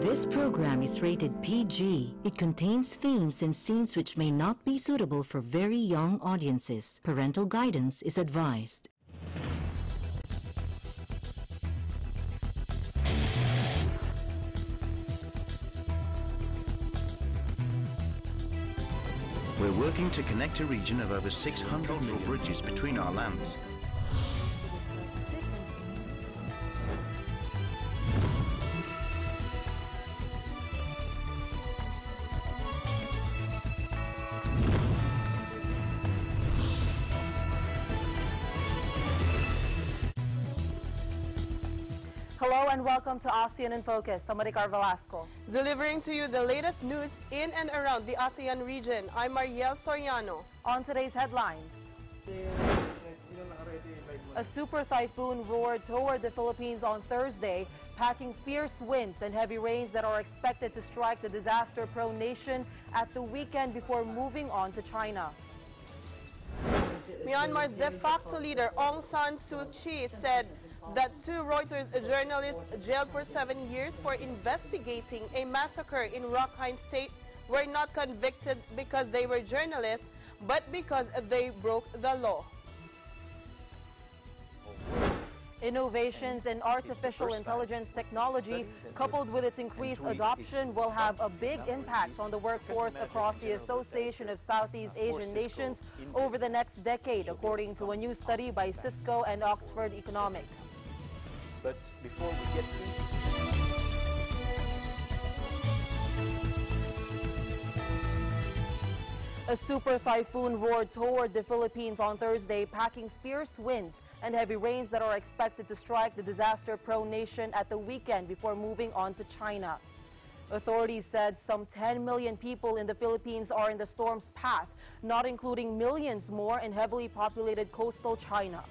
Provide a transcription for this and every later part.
This program is rated PG. It contains themes and scenes which may not be suitable for very young audiences. Parental guidance is advised. We're working to connect a region of over 600 million bridges between our lands. Hello and welcome to ASEAN in Focus. I'm Maricar Velasco. Delivering to you the latest news in and around the ASEAN region, I'm Mariel Soriano. On today's headlines, a super typhoon roared toward the Philippines on Thursday, packing fierce winds and heavy rains that are expected to strike the disaster-prone nation at the weekend before moving on to China. Myanmar's de facto leader Aung San Suu Kyi said that two Reuters journalists jailed for 7 years for investigating a massacre in Rakhine State were not convicted because they were journalists, but because they broke the law. Innovations in artificial intelligence technology, coupled with its increased adoption, will have a big impact on the workforce across the Association of Southeast Asian Nations over the next decade, according to a new study by Cisco and Oxford Economics. But before we get A super typhoon roared toward the Philippines on Thursday, packing fierce winds and heavy rains that are expected to strike the disaster-prone nation at the weekend before moving on to China. Authorities said some 10 million people in the Philippines are in the storm's path, not including millions more in heavily populated coastal China.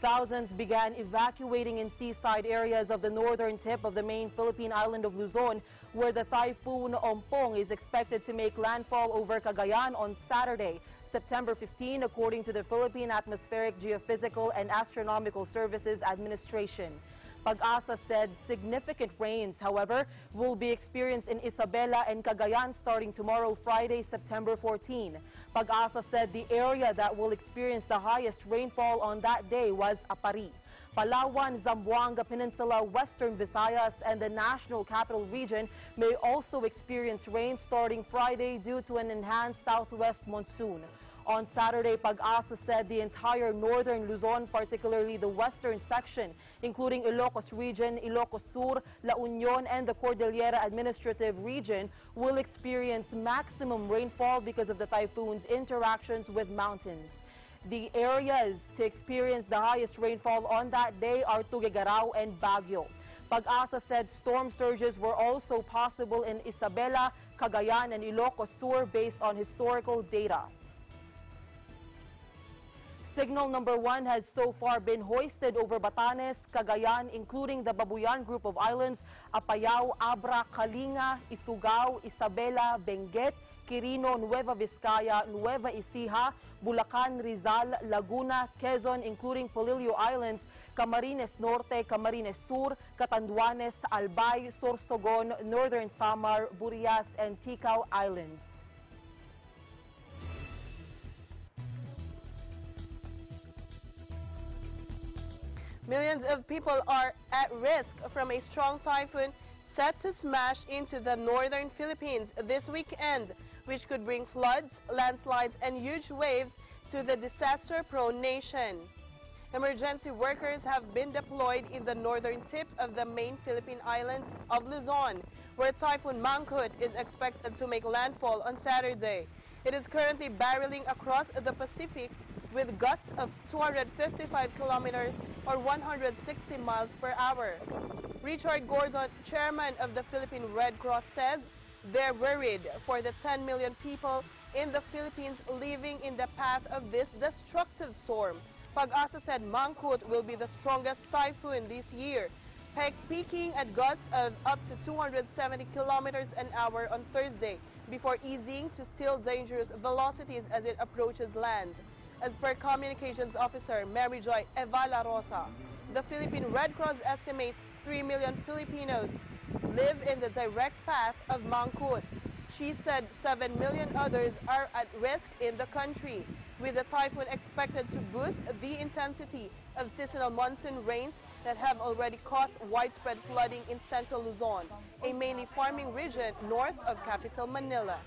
Thousands began evacuating in seaside areas of the northern tip of the main Philippine island of Luzon, where the typhoon Ompong is expected to make landfall over Cagayan on Saturday, September 15, according to the Philippine Atmospheric, Geophysical and Astronomical Services Administration. Pag-asa said significant rains, however, will be experienced in Isabela and Cagayan starting tomorrow, Friday, September 14. Pag-asa said the area that will experience the highest rainfall on that day was Apari. Palawan, Zamboanga Peninsula, Western Visayas, and the National Capital Region may also experience rain starting Friday due to an enhanced southwest monsoon. On Saturday, Pag-asa said the entire northern Luzon, particularly the western section, including Ilocos Region, Ilocos Sur, La Union, and the Cordillera Administrative Region, will experience maximum rainfall because of the typhoon's interactions with mountains. The areas to experience the highest rainfall on that day are Tuguegarao and Baguio. Pag-asa said storm surges were also possible in Isabela, Cagayan, and Ilocos Sur based on historical data. Signal number 1 has so far been hoisted over Batanes, Cagayan, including the Babuyan group of islands, Apayao, Abra, Kalinga, Ifugao, Isabela, Benguet, Quirino, Nueva Vizcaya, Nueva Ecija, Bulacan, Rizal, Laguna, Quezon, including Polillo Islands, Camarines Norte, Camarines Sur, Catanduanes, Albay, Sorsogon, Northern Samar, Burias, and Ticao Islands. Millions of people are at risk from a strong typhoon set to smash into the northern Philippines this weekend, which could bring floods, landslides, and huge waves to the disaster-prone nation. Emergency workers have been deployed in the northern tip of the main Philippine island of Luzon, where Typhoon Mangkhut is expected to make landfall on Saturday. It is currently barreling across the Pacific with gusts of 255 kilometers or 160 miles per hour. Richard Gordon, chairman of the Philippine Red Cross, says they're worried for the 10 million people in the Philippines living in the path of this destructive storm. Pag-asa said Mangkhut will be the strongest typhoon this year, peaking at gusts of up to 270 kilometers an hour on Thursday, before easing to still dangerous velocities as it approaches land. As per Communications Officer Mary Joy Evala Rosa, the Philippine Red Cross estimates 3 million Filipinos live in the direct path of Mangkhut. She said 7 million others are at risk in the country, with the typhoon expected to boost the intensity of seasonal monsoon rains that have already caused widespread flooding in central Luzon, a mainly farming region north of capital Manila.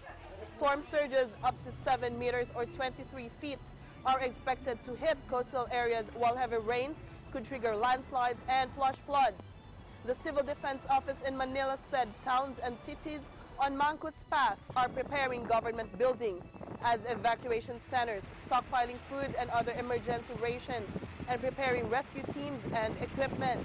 Storm surges up to 7 meters or 23 feet are expected to hit coastal areas, while heavy rains could trigger landslides and flash floods. The Civil Defense Office in Manila said towns and cities on Mangkhut's path are preparing government buildings as evacuation centers, stockpiling food and other emergency rations, and preparing rescue teams and equipment.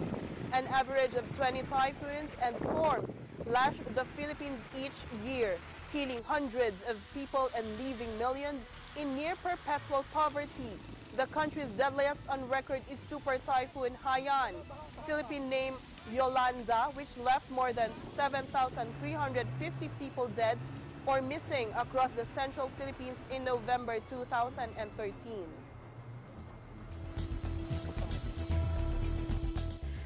An average of 20 typhoons and storms lash the Philippines each year, killing hundreds of people and leaving millions in near perpetual poverty. The country's deadliest on record is Super Typhoon Haiyan, Philippine name Yolanda, which left more than 7,350 people dead or missing across the central Philippines in November 2013.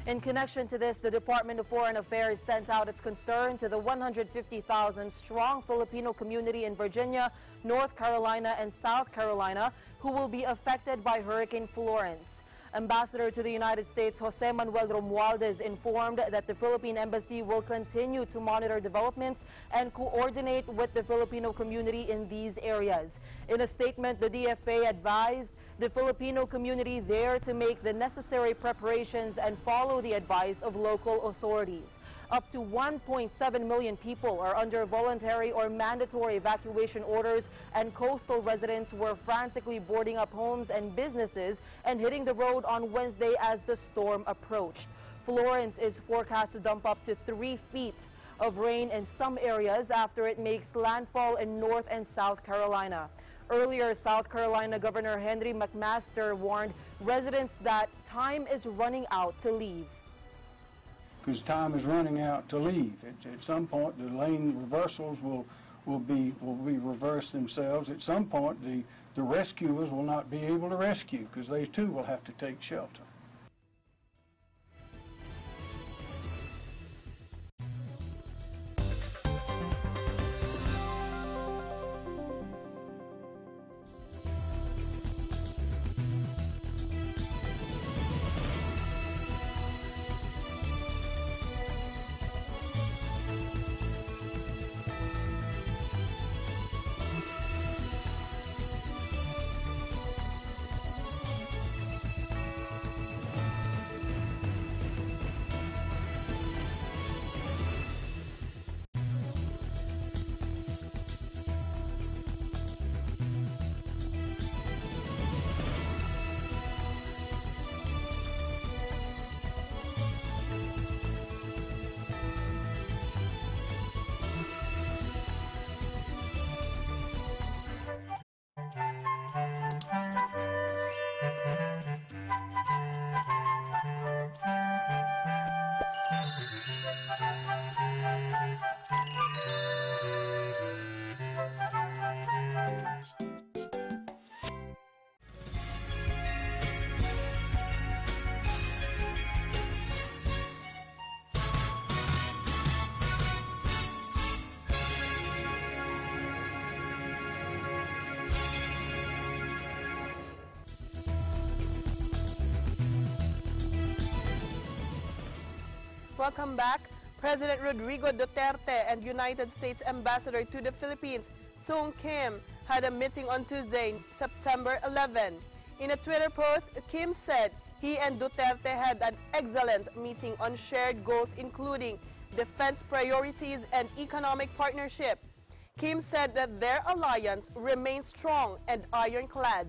In connection to this, the Department of Foreign Affairs sent out its concern to the 150,000-strong Filipino community in Virginia, North Carolina, and South Carolina who will be affected by Hurricane Florence. Ambassador to the United States Jose Manuel Romualdez informed that the Philippine Embassy will continue to monitor developments and coordinate with the Filipino community in these areas. In a statement, the DFA advised the Filipino community there to make the necessary preparations and follow the advice of local authorities. Up to 1.7 million people are under voluntary or mandatory evacuation orders, and coastal residents were frantically boarding up homes and businesses and hitting the road on Wednesday as the storm approached. Florence is forecast to dump up to 3 feet of rain in some areas after it makes landfall in North and South Carolina. Earlier, South Carolina Governor Henry McMaster warned residents that time is running out to leave. Because time is running out to leave. At some point, the lane reversals will be reversed themselves. At some point, the rescuers will not be able to rescue because they too will have to take shelter. Welcome back. President Rodrigo Duterte and United States Ambassador to the Philippines, Sung Kim, had a meeting on Tuesday, September 11. In a Twitter post, Kim said he and Duterte had an excellent meeting on shared goals including defense priorities and economic partnership. Kim said that their alliance remains strong and ironclad.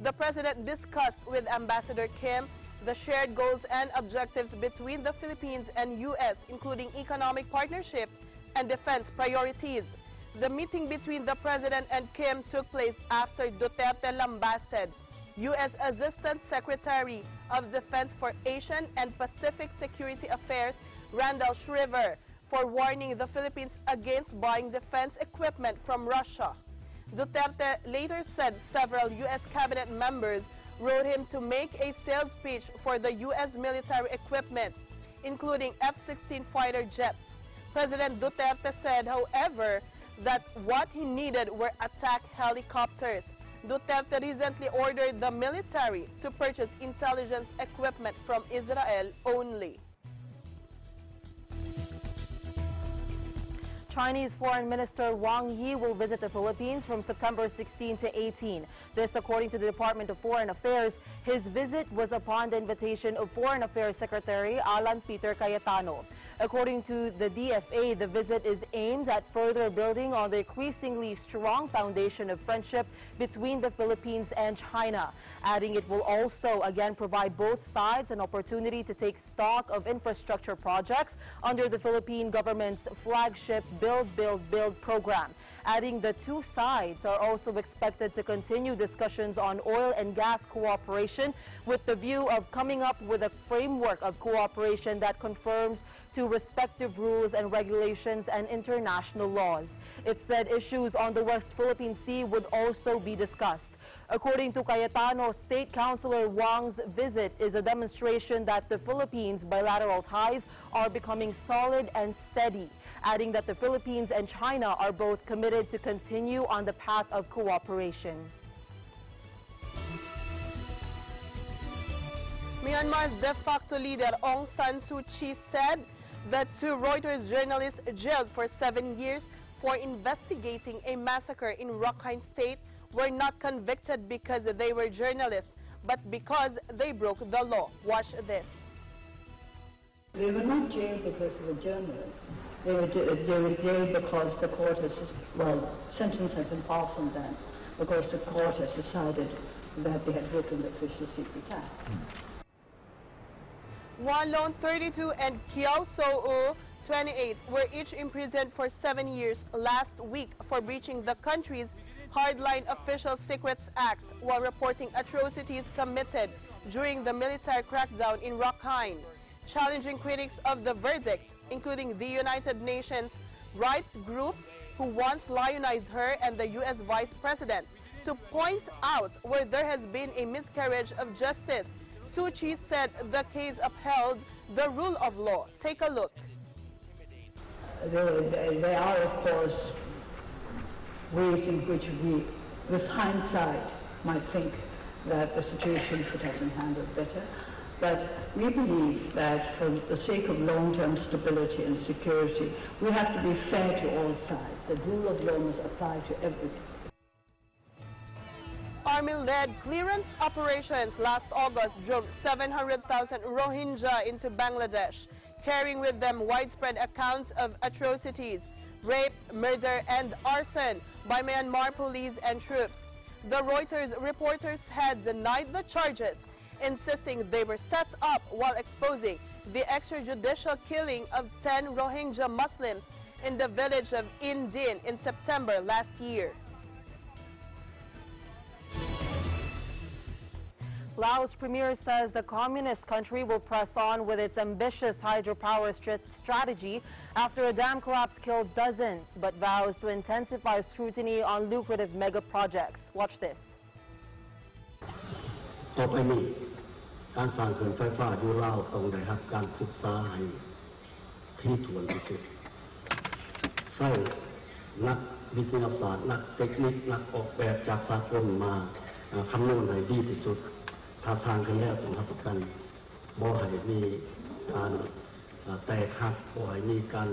The president discussed with Ambassador Kim the shared goals and objectives between the Philippines and U.S., including economic partnership and defense priorities. The meeting between the president and Kim took place after Duterte lambasted U.S. Assistant Secretary of Defense for Asian and Pacific Security Affairs, Randall Shriver, for warning the Philippines against buying defense equipment from Russia. Duterte later said several U.S. cabinet members wrote him to make a sales pitch for the U.S. military equipment, including F-16 fighter jets. President Duterte said, however, that what he needed were attack helicopters. Duterte recently ordered the military to purchase intelligence equipment from Israel only. Chinese Foreign Minister Wang Yi will visit the Philippines from September 16 to 18. This, according to the Department of Foreign Affairs. His visit was upon the invitation of Foreign Affairs Secretary Alan Peter Cayetano. According to the DFA, the visit is aimed at further building on the increasingly strong foundation of friendship between the Philippines and China, adding it will also again provide both sides an opportunity to take stock of infrastructure projects under the Philippine government's flagship Build, Build, Build program. Adding the two sides are also expected to continue discussions on oil and gas cooperation with the view of coming up with a framework of cooperation that conforms to respective rules and regulations and international laws. It said issues on the West Philippine Sea would also be discussed. According to Cayetano, State Councilor Wang's visit is a demonstration that the Philippines' bilateral ties are becoming solid and steady, adding that the Philippines and China are both committed to continue on the path of cooperation. Myanmar's de facto leader Aung San Suu Kyi said that two Reuters journalists jailed for 7 years for investigating a massacre in Rakhine State were not convicted because they were journalists, but because they broke the law. Watch this. They were not jailed because they were journalists. They were jailed because the court has, sentence had been passed on them because the court has decided that they had broken the Official Secrets Act. Wan Lon, 32, and Kiao So-u, 28, were each imprisoned for 7 years last week for breaching the country's hardline Official Secrets Act while reporting atrocities committed during the military crackdown in Rakhine, challenging critics of the verdict, including the United Nations rights groups who once lionized her and the U.S. Vice President to point out where there has been a miscarriage of justice. Suu Kyi said the case upheld the rule of law. Take a look. There are, of course, ways in which we, with hindsight, might think that the situation could have been handled better. But we believe that for the sake of long-term stability and security, we have to be fair to all sides. The rule of law must apply to everybody. Army-led clearance operations last August drove 700,000 Rohingya into Bangladesh, carrying with them widespread accounts of atrocities, rape, murder, and arson by Myanmar police and troops. The Reuters reporters had denied the charges, insisting they were set up while exposing the extrajudicial killing of 10 Rohingya Muslims in the village of Indin in September last year. Laos Premier says the communist country will press on with its ambitious hydropower strategy after a dam collapse killed dozens, but vows to intensify scrutiny on lucrative mega projects. Watch this. ต่อไปนี้การสร้างเขื่อนไฟฟ้าอยู่ลาวต้องได้รับการศึกษาให้ถี่ถ้วนที่สุดใช้นักวิทยาศาสตร์นักเทคนิคนักออกแบบจากสากลมาคำนวณให้ดีที่สุดถ้าสร้างขึ้นแล้วต้องรับประกันบ่ให้มีการแตกหักบ่ให้มีการ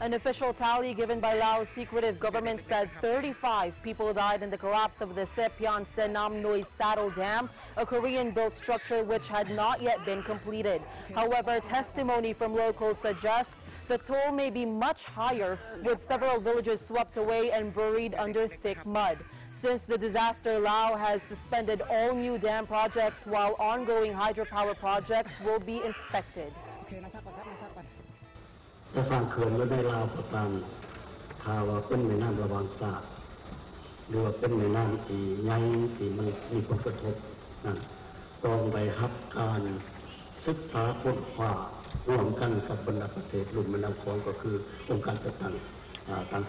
An official tally given by Laos' secretive government said 35 people died in the collapse of the Sepian Senam Noi Saddle Dam, a Korean-built structure which had not yet been completed. However, testimony from locals suggests the toll may be much higher, with several villages swept away and buried under thick mud. Since the disaster, Laos has suspended all new dam projects while ongoing hydropower projects will be inspected. จะสร้างเขื่อนไว้ในลาวก็ตามถ้าว่าเป็นแม่น้ำระบางสาหรือว่าเป็นแม่น้ำที่ใหญ่ที่มันมีผลกระทบนั้นต้องได้รับการศึกษาค้นคว้าร่วมกันกับบรรดาประเทศลุ่มแม่น้ำคลองก็คือองค์การจัดตั้ง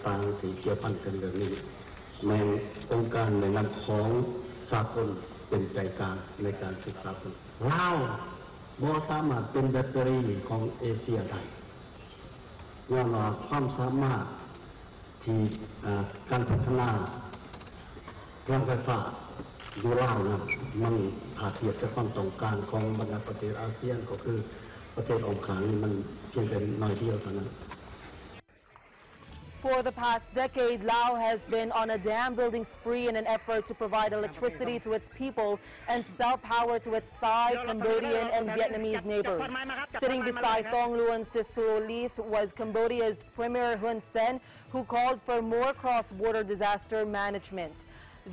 ต่างๆที่เกี่ยวพันกันเรื่องนี้แม้องค์การแม่น้ำคลองสากลเป็นใจกลางในการศึกษาลาว บ่สามารถเป็นแบตเตอรี่ของเอเชียได้ย้อนว่าความสามารถที่การพัฒนาพลังไฟฟ้าดูลาวนะมันอาเทียบจากความต้องการของบรรดาประเทศอาเซียนก็คือประเทศองค์การนี่มันเพียงแต่น้อยเดียวเท่านั้น For the past decade, Laos has been on a dam building spree in an effort to provide electricity to its people and sell power to its Thai, Cambodian, and Vietnamese neighbors. Sitting beside Thong Luan Sisuolith was Cambodia's Premier Hun Sen, who called for more cross-border disaster management.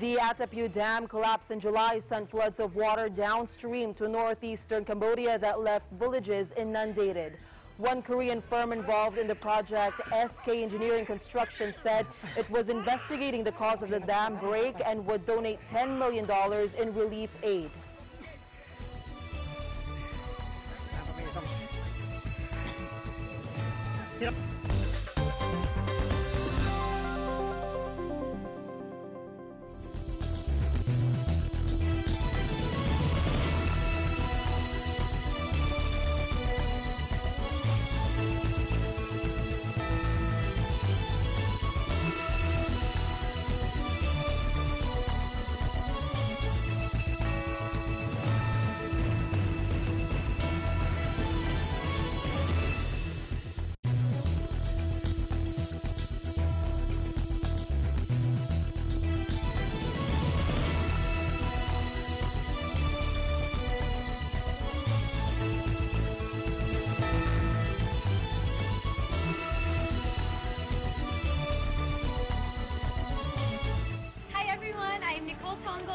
The Atapu Dam collapsed in July sent floods of water downstream to northeastern Cambodia that left villages inundated. One Korean firm involved in the project, SK Engineering Construction, said it was investigating the cause of the dam break and would donate $10 million in relief aid.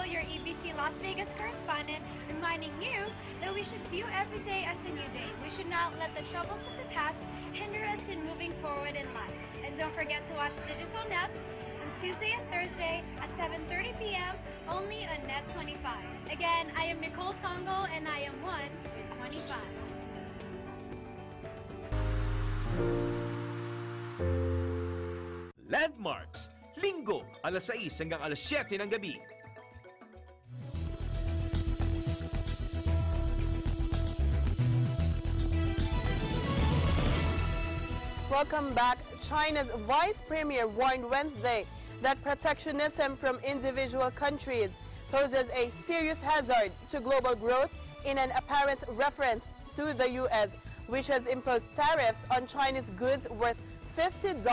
Your EBC Las Vegas correspondent, reminding you that we should view every day as a new day. We should not let the troubles of the past hinder us in moving forward in life. And don't forget to watch Digital Nest on Tuesday and Thursday at 7:30 p.m. only on Net 25. Again, I am Nicole Tongo and I am one with 25. Landmarks, Linggo, alas 6 hanggang alas 7 ng gabi. Welcome back. China's vice premier warned Wednesday that protectionism from individual countries poses a serious hazard to global growth in an apparent reference to the U.S., which has imposed tariffs on Chinese goods worth $50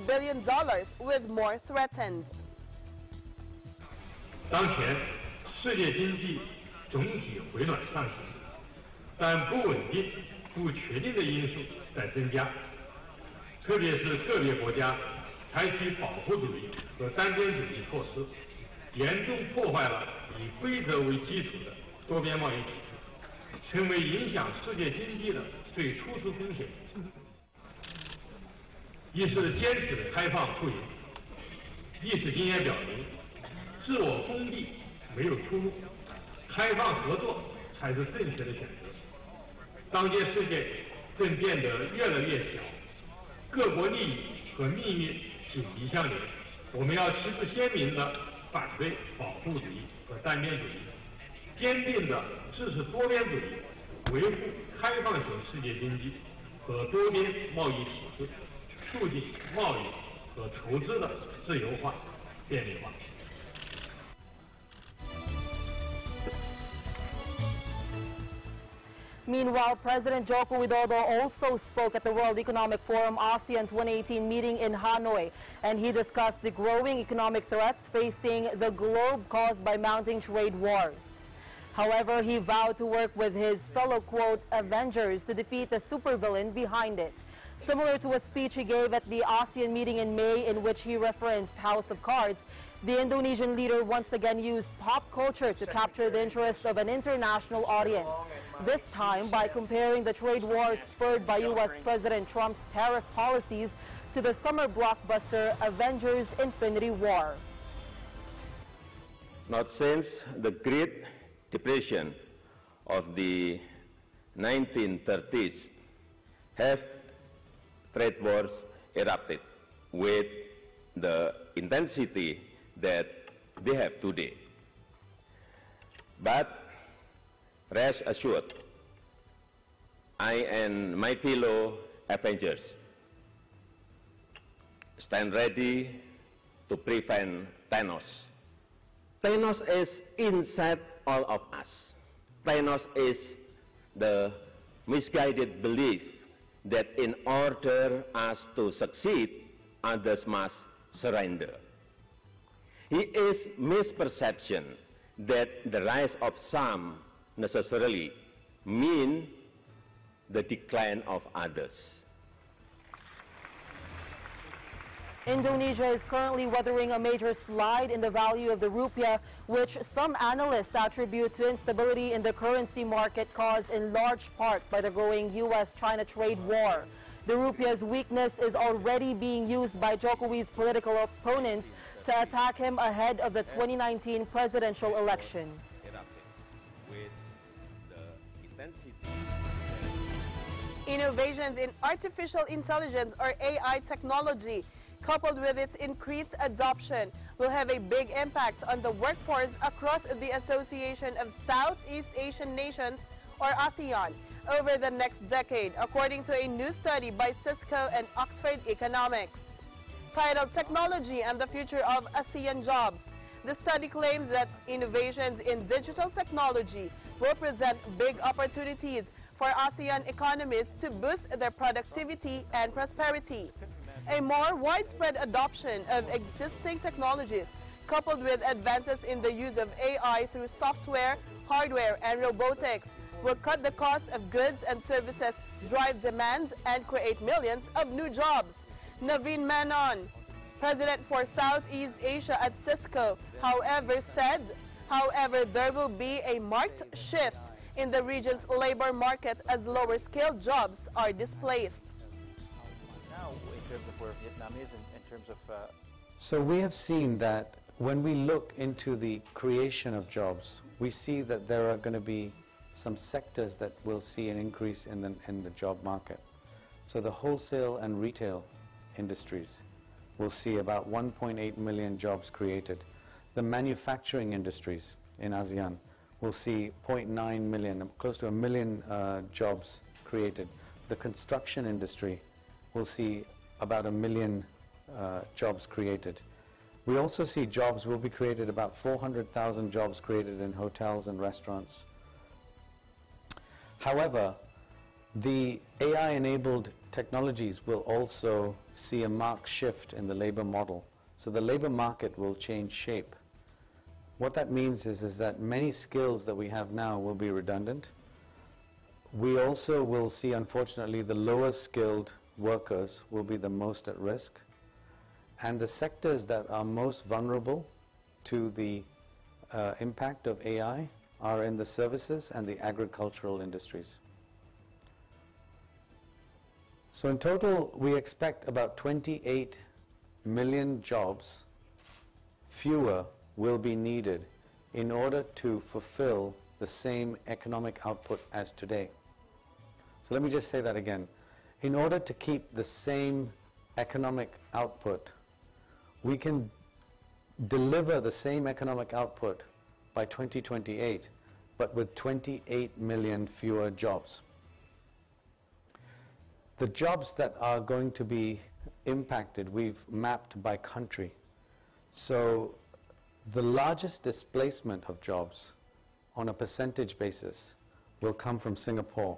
billion, with more threatened. 当前世界经济总体回暖上行，但不稳定、不确定的因素在增加，特别是个别国家采取保护主义和单边主义措施，严重破坏了以规则为基础的多边贸易体系，成为影响世界经济的最突出风险。一是坚持的开放不严，历史经验表明，自我封闭没有出路，开放合作才是正确的选择。当今世界正变得越来越小，各国利益和命运紧密相连。我们要旗帜鲜明地反对保护主义和单边主义，坚定地支持多边主义，维护开放型世界经济和多边贸易体制，促进贸易和投资的自由化、便利化。 Meanwhile, President Joko Widodo also spoke at the World Economic Forum ASEAN 2018 meeting in Hanoi, and he discussed the growing economic threats facing the globe caused by mounting trade wars. However, he vowed to work with his fellow, quote, Avengers to defeat the supervillain behind it. Similar to a speech he gave at the ASEAN meeting in May, in which he referenced House of Cards, the Indonesian leader once again used pop culture to capture the interest of an international audience, this time by comparing the trade wars spurred by U.S. President Trump's tariff policies to the summer blockbuster Avengers Infinity War. Not since the Great Depression of the 1930s have trade wars erupted with the intensity that they have today. But rest assured, I and my fellow Avengers stand ready to prevent Thanos. Thanos is inside all of us. Thanos is the misguided belief that in order us to succeed, others must surrender. He is misperception that the rise of some necessarily mean the decline of others. Indonesia is currently weathering a major slide in the value of the rupiah, which some analysts attribute to instability in the currency market caused in large part by the growing U.S.-China trade war. The rupiah's weakness is already being used by Jokowi's political opponents to attack him ahead of the 2019 presidential election. Innovations in artificial intelligence or AI technology, coupled with its increased adoption, will have a big impact on the workforce across the Association of Southeast Asian Nations, or ASEAN, over the next decade, according to a new study by Cisco and Oxford Economics. Titled Technology and the Future of ASEAN Jobs, the study claims that innovations in digital technology will present big opportunities for ASEAN economies to boost their productivity and prosperity. A more widespread adoption of existing technologies, coupled with advances in the use of AI through software, hardware, and robotics, will cut the cost of goods and services, drive demand, and create millions of new jobs. Naveen Menon, president for Southeast Asia at Cisco, however, said, there will be a marked shift in the region's labor market as lower-skilled jobs are displaced. Now, in terms of where Vietnam is, in terms of... So we have seen that when we look into the creation of jobs, we see that there are going to be some sectors that will see an increase in the job market. So the wholesale and retail industries will see about 1.8 million jobs created. The manufacturing industries in ASEAN will see 0.9 million, close to 1 million jobs created. The construction industry will see about 1 million jobs created. We also see jobs will be created, about 400,000 jobs created in hotels and restaurants. However, the AI-enabled technologies will also see a marked shift in the labor model. So the labor market will change shape. What that means is that many skills that we have now will be redundant. We also will see, unfortunately, the lower skilled workers will be the most at risk. And the sectors that are most vulnerable to the impact of AI are in the services and the agricultural industries. So in total, we expect about 28 million jobs fewer will be needed in order to fulfill the same economic output as today. So let me just say that again. In order to keep the same economic output, we can deliver the same economic output by 2028, but with 28 million fewer jobs. The jobs that are going to be impacted, we've mapped by country. So the largest displacement of jobs on a percentage basis will come from Singapore.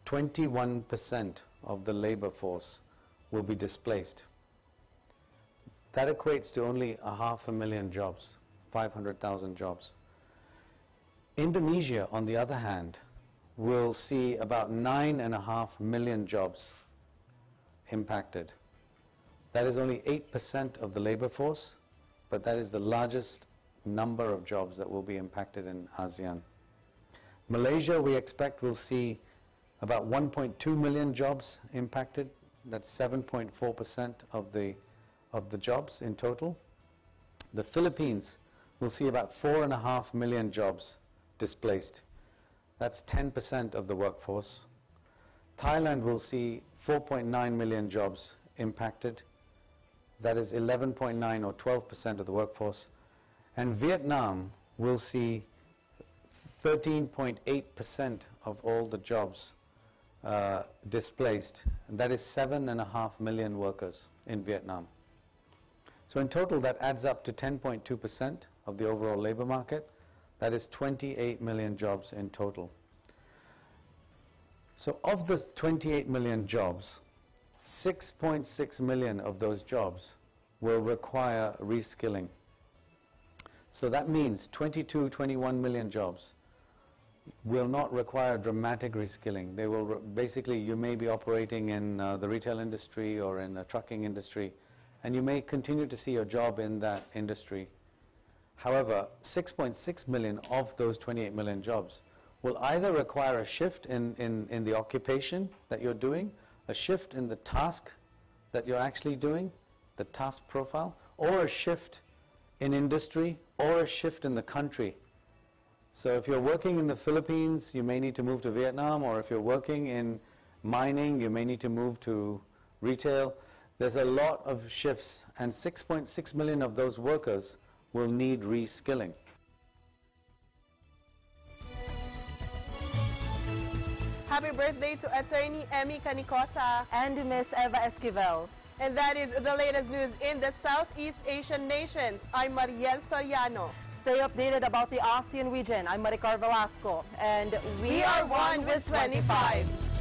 21% of the labor force will be displaced. That equates to only 500,000 jobs, 500,000 jobs. Indonesia, on the other hand, will see about 9.5 million jobs impacted. That is only 8% of the labor force, but that is the largest number of jobs that will be impacted in ASEAN. Malaysia, we expect, will see about 1.2 million jobs impacted. That's 7.4% of the jobs in total. The Philippines will see about 4.5 million jobs displaced. That's 10% of the workforce. Thailand will see 4.9 million jobs impacted. That is 11.9 or 12% of the workforce. And Vietnam will see 13.8% of all the jobs displaced, and that is 7.5 million workers in Vietnam. So in total, that adds up to 10.2% of the overall labor market. That is 28 million jobs in total. So of the 28 million jobs, 6.6 million of those jobs will require reskilling. So that means 21 million jobs will not require dramatic reskilling. They will basically, you may be operating in the retail industry or in the trucking industry, and you may continue to see your job in that industry. However, 6.6 million of those 28 million jobs will either require a shift in the occupation that you're doing, a shift in the task that you're actually doing, the task profile, or a shift in industry, or a shift in the country. So if you're working in the Philippines, you may need to move to Vietnam, or if you're working in mining, you may need to move to retail. There's a lot of shifts, and 6.6 million of those workers will need reskilling. Happy birthday to Attorney Emmy Canicosa and Miss Eva Esquivel. And that is the latest news in the Southeast Asian nations. I'm Mariel Soriano. Stay updated about the ASEAN region. I'm Maricar Velasco. And we are one with 25.